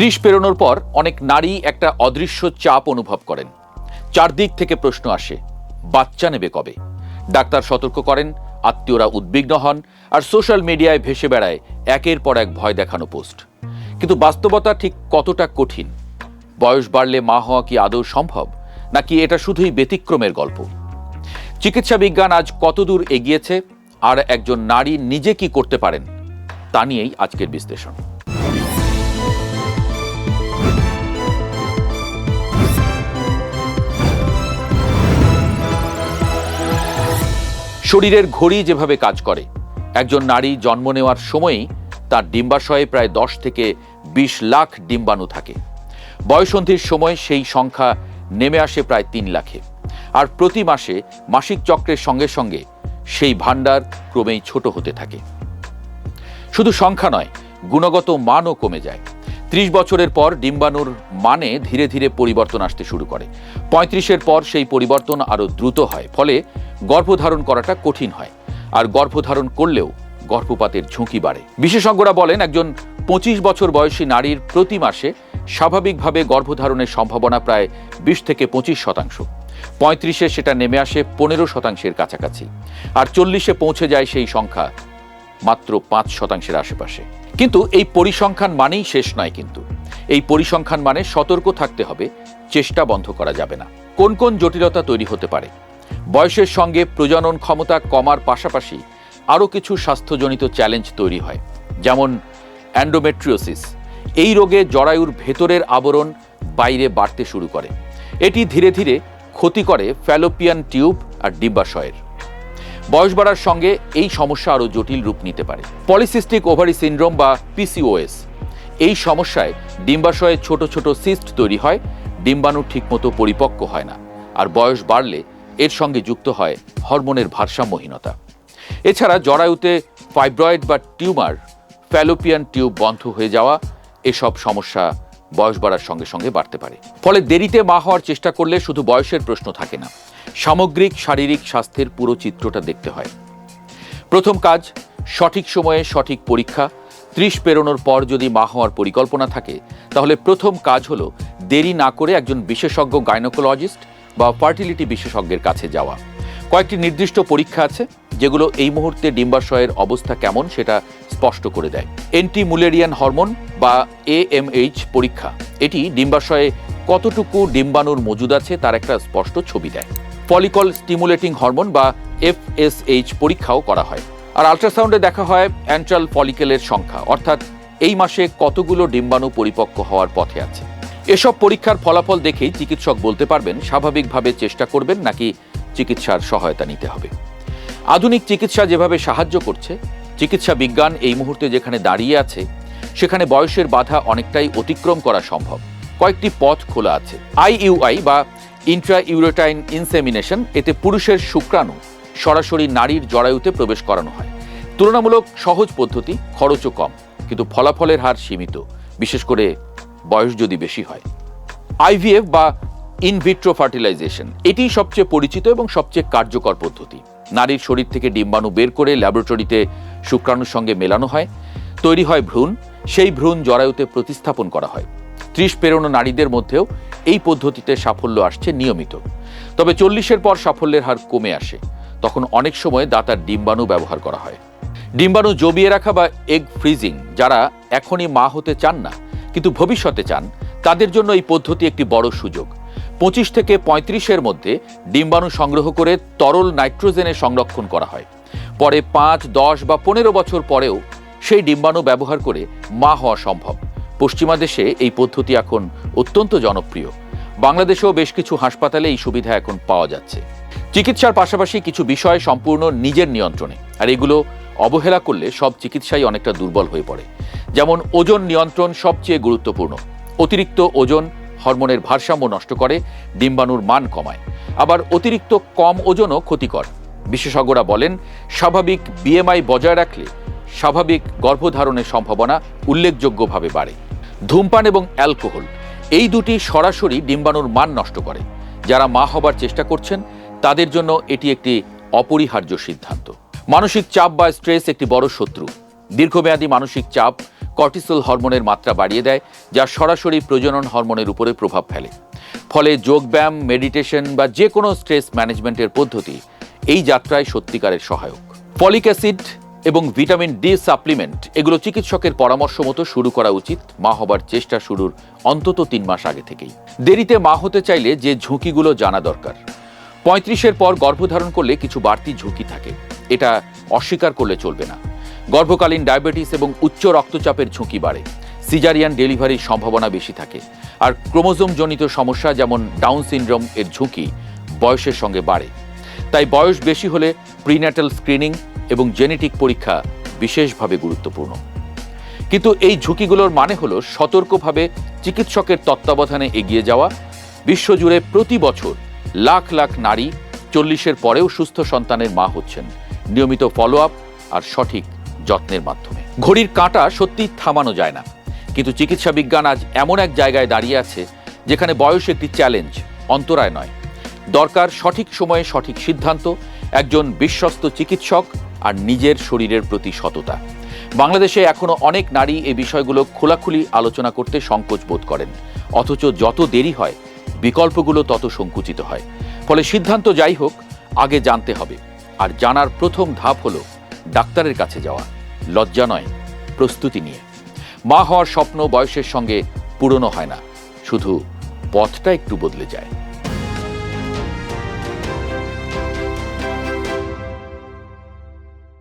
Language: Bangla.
30 পেরোনোর পর অনেক নারী একটা অদৃশ্য চাপ অনুভব করেন। চারদিক থেকে প্রশ্ন আসে, বাচ্চা নেবে কবে? ডাক্তার সতর্ক করেন, আত্মীয়রা উদ্বিগ্ন হন, আর সোশ্যাল মিডিয়ায় ভেসে বেড়ায় একের পর এক ভয় দেখানো পোস্ট। কিন্তু বাস্তবতা ঠিক কতটা কঠিন? বয়স বাড়লে মা হওয়া কি আদৌ সম্ভব, নাকি এটা শুধুই ব্যতিক্রমের গল্প? চিকিৎসা বিজ্ঞান আজ কতদূর এগিয়েছে, আর একজন নারী নিজে কি করতে পারেন, তা নিয়েই আজকের বিশ্লেষণ। শরীরের ঘড়ি যেভাবে কাজ করে, একজন নারী জন্ম নেওয়ার সময়ই তার ডিম্বাশয়ে প্রায় 10 থেকে 20 লাখ ডিম্বাণু থাকে। বয়ঃসন্ধির সময় সেই সংখ্যা নেমে আসে প্রায় 3 লাখে। আর প্রতি মাসে মাসিক চক্রের সঙ্গে সঙ্গে সেই ভাণ্ডার ক্রমেই ছোট হতে থাকে। শুধু সংখ্যা নয়, গুণগত মানও কমে যায়। 30 বছরের পর ডিম্বাণুর মানে ধীরে ধীরে পরিবর্তন আসতে শুরু করে। 35-এর পর সেই পরিবর্তন আরও দ্রুত হয়, ফলে গর্ভধারণ করাটা কঠিন হয়। আর গর্ভধারণ করলেও গর্ভপাতের ঝুঁকি বাড়ে। বিশেষজ্ঞরা বলেন, একজন 25 বছর বয়সী নারীর প্রতি মাসে স্বাভাবিকভাবে গর্ভধারণের সম্ভাবনা প্রায় 20 থেকে 25%। 35-এ সেটা নেমে আসে 15%-এর কাছাকাছি। আর 40-এ পৌঁছে যায় সেই সংখ্যা মাত্র 5%-এর আশেপাশে। কিন্তু এই পরিসংখ্যান মানেই শেষ নয়। কিন্তু এই পরিসংখ্যান মানে সতর্ক থাকতে হবে, চেষ্টা বন্ধ করা যাবে না। কোন কোন জটিলতা তৈরি হতে পারে? বয়সের সঙ্গে প্রজনন ক্ষমতা কমার পাশাপাশি আরও কিছু স্বাস্থ্যজনিত চ্যালেঞ্জ তৈরি হয়, যেমন অ্যান্ডোমেট্রিওসিস। এই রোগে জরায়ুর ভেতরের আবরণ বাইরে বাড়তে শুরু করে। এটি ধীরে ধীরে ক্ষতি করে ফ্যালোপিয়ান টিউব আর ডিম্বাশয়ের। বয়স বাড়ার সঙ্গে এই সমস্যা আরও জটিল রূপ নিতে পারে। পলিসিস্টিক ওভারি সিনড্রোম বা পিসিওএস। এই সমস্যায় ডিম্বাশয়ে ছোট ছোট সিস্ট তৈরি হয়, ডিম্বাণু ঠিকমতো পরিপক্ক হয় না। আর বয়স বাড়লে এর সঙ্গে যুক্ত হয় হরমোনের ভারসাম্যহীনতা। এছাড়া জরায়ুতে ফাইব্রয়েড বা টিউমার, ফ্যালোপিয়ান টিউব বন্ধ হয়ে যাওয়া, এসব সমস্যা বয়স বাড়ার সঙ্গে সঙ্গে বাড়তে পারে। ফলে দেরিতে মা হওয়ার চেষ্টা করলে শুধু বয়সের প্রশ্ন থাকে না, সামগ্রিক শারীরিক স্বাস্থ্যের পুরো চিত্রটা দেখতে হয়। প্রথম কাজ, সঠিক সময়ে সঠিক পরীক্ষা। 30 পেরোনোর পর যদি মা হওয়ার পরিকল্পনা থাকে, তাহলে প্রথম কাজ হলো দেরি না করে একজন বিশেষজ্ঞ গাইনোকোলজিস্ট বা ফার্টিলিটি বিশেষজ্ঞের কাছে যাওয়া। কয়েকটি নির্দিষ্ট পরীক্ষা আছে যেগুলো এই মুহূর্তে ডিম্বাশয়ের অবস্থা কেমন সেটা স্পষ্ট করে দেয়। অ্যান্টিমুলেরিয়ান হরমোন বা AMH পরীক্ষা, এটি ডিম্বাশয়ে কতটুকু ডিম্বাণুর মজুদ আছে তার একটা স্পষ্ট ছবি দেয়। ফলিকল স্টিমুলেটিং হরমোন বা FSH পরীক্ষাও করা হয়। আর আল্ট্রাসাউন্ডে দেখা হয় অ্যান্ট্রাল ফলিকেলের সংখ্যা, অর্থাৎ এই মাসে কতগুলো ডিম্বাণু পরিপক্ক হওয়ার পথে আছে। এসব পরীক্ষার ফলাফল দেখেই চিকিৎসক বলতে পারবেন স্বাভাবিকভাবে চেষ্টা করবেন নাকি চিকিৎসার সহায়তা নিতে হবে। আধুনিক চিকিৎসা যেভাবে সাহায্য করছে, চিকিৎসা বিজ্ঞান এই মুহূর্তে যেখানে দাঁড়িয়ে আছে, সেখানে বয়সের বাধা অনেকটাই অতিক্রম করা সম্ভব। কয়েকটি পথ খোলা আছে। IUI বা ইন্ট্রাইউরেটাইন ইনসেমিনেশন, এতে পুরুষের শুক্রাণু সরাসরি নারীর জরায়ুতে প্রবেশ করানো হয়। তুলনামূলক সহজ পদ্ধতি, খরচও কম, কিন্তু ফলাফলের হার সীমিত, বিশেষ করে বয়স যদি বেশি হয়। IVF বা ইনভিট্রো ফার্টিলাইজেশন, এটি সবচেয়ে পরিচিত এবং সবচেয়ে কার্যকর পদ্ধতি। নারীর শরীর থেকে ডিম্বাণু বের করে ল্যাবরেটরিতে শুক্রাণুর সঙ্গে মেলানো হয়, তৈরি হয় ভ্রূণ। সেই ভ্রূণ জরায়ুতে প্রতিস্থাপন করা হয়। 30 পেরোনো নারীদের মধ্যেও এই পদ্ধতিতে সাফল্য আসছে নিয়মিত। তবে 40-এর পর সাফল্যের হার কমে আসে। তখন অনেক সময় দাতার ডিম্বাণু ব্যবহার করা হয়। ডিম্বাণু জমিয়ে রাখা বা এগ ফ্রিজিং, যারা এখনই মা হতে চান না কিন্তু ভবিষ্যতে চান, তাদের জন্য এই পদ্ধতি একটি বড় সুযোগ। 25 থেকে 35-এর মধ্যে ডিম্বাণু সংগ্রহ করে তরল নাইট্রোজেনে সংরক্ষণ করা হয়। পরে 5, 10 বা 15 বছর পরেও সেই ডিম্বাণু ব্যবহার করে মা হওয়া সম্ভব। পশ্চিমা দেশে এই পদ্ধতি এখন অত্যন্ত জনপ্রিয়। বাংলাদেশেও বেশ কিছু হাসপাতালে এই সুবিধা এখন পাওয়া যাচ্ছে। চিকিৎসার পাশাপাশি কিছু বিষয় সম্পূর্ণ নিজের নিয়ন্ত্রণে, আর এগুলো অবহেলা করলে সব চিকিৎসাই অনেকটা দুর্বল হয়ে পড়ে। যেমন ওজন নিয়ন্ত্রণ সবচেয়ে গুরুত্বপূর্ণ। অতিরিক্ত ওজন হরমোনের ভারসাম্য নষ্ট করে, ডিম্বাণুর মান কমায়। আবার অতিরিক্ত কম ওজনও ক্ষতিকর। বিশেষজ্ঞরা বলেন, স্বাভাবিক BMI বজায় রাখলে স্বাভাবিক গর্ভধারণের সম্ভাবনা উল্লেখযোগ্যভাবে বাড়ে। ধূমপান এবং অ্যালকোহল, এই দুটি সরাসরি ডিম্বাণুর মান নষ্ট করে। যারা মা হবার চেষ্টা করছেন তাদের জন্য এটি একটি অপরিহার্য সিদ্ধান্ত। মানসিক চাপ বা স্ট্রেস একটি বড় শত্রু। দীর্ঘমেয়াদী মানসিক চাপ কর্টিসল হরমোনের মাত্রা বাড়িয়ে দেয়, যা সরাসরি প্রজনন হরমোনের উপরে প্রভাব ফেলে। ফলে যোগব্যায়াম, মেডিটেশন বা যে কোনো স্ট্রেস ম্যানেজমেন্টের পদ্ধতি এই যাত্রায় সত্যিকারের সহায়ক। ফলিক অ্যাসিড এবং ভিটামিন ডি সাপ্লিমেন্ট এগুলো চিকিৎসকের পরামর্শ মতো শুরু করা উচিত মা হবার চেষ্টা শুরুর অন্তত 3 মাস আগে থেকেই। দেরিতে মা হতে চাইলে যে ঝুঁকিগুলো জানা দরকার। 35-এর পর গর্ভধারণ করলে কিছু বাড়তি ঝুঁকি থাকে, এটা অস্বীকার করলে চলবে না। গর্ভকালীন ডায়াবেটিস এবং উচ্চ রক্তচাপের ঝুঁকি বাড়ে। সিজারিয়ান ডেলিভারির সম্ভাবনা বেশি থাকে। আর ক্রোমোজোমজনিত সমস্যা যেমন ডাউন সিনড্রোম এর ঝুঁকি বয়সের সঙ্গে বাড়ে। তাই বয়স বেশি হলে প্রিন্যাটাল স্ক্রিনিং এবং জেনেটিক পরীক্ষা বিশেষভাবে গুরুত্বপূর্ণ। কিন্তু এই ঝুঁকিগুলোর মানে হলো সতর্কভাবে চিকিৎসকের তত্ত্বাবধানে এগিয়ে যাওয়া। বিশ্বজুড়ে প্রতি বছর লাখ লাখ নারী 40-এর পরেও সুস্থ সন্তানের মা হচ্ছেন, নিয়মিত ফলো আপ আর সঠিক যত্নের মাধ্যমে। ঘড়ির কাঁটা সত্যি থামানো যায় না, কিন্তু চিকিৎসা বিজ্ঞান আজ এমন এক জায়গায় দাঁড়িয়ে আছে যেখানে বয়স একটি চ্যালেঞ্জ, অন্তরায় নয়। দরকার সঠিক সময়ে সঠিক সিদ্ধান্ত, একজন বিশ্বস্ত চিকিৎসক আর নিজের শরীরের প্রতি সততা। বাংলাদেশে এখনো অনেক নারী এই বিষয়গুলো খোলাখুলি আলোচনা করতে সংকোচ বোধ করেন, অথচ যত দেরি হয় বিকল্পগুলো তত সংকুচিত হয়। ফলে সিদ্ধান্ত যাই হোক, আগে জানতে হবে। আর জানার প্রথম ধাপ হলো ডাক্তারের কাছে যাওয়া, লজ্জা নয়, প্রস্তুতি নিয়ে। মা হওয়ার স্বপ্ন বয়সের সঙ্গে পূরণ হয় না, শুধু পথটা একটু বদলে যায়।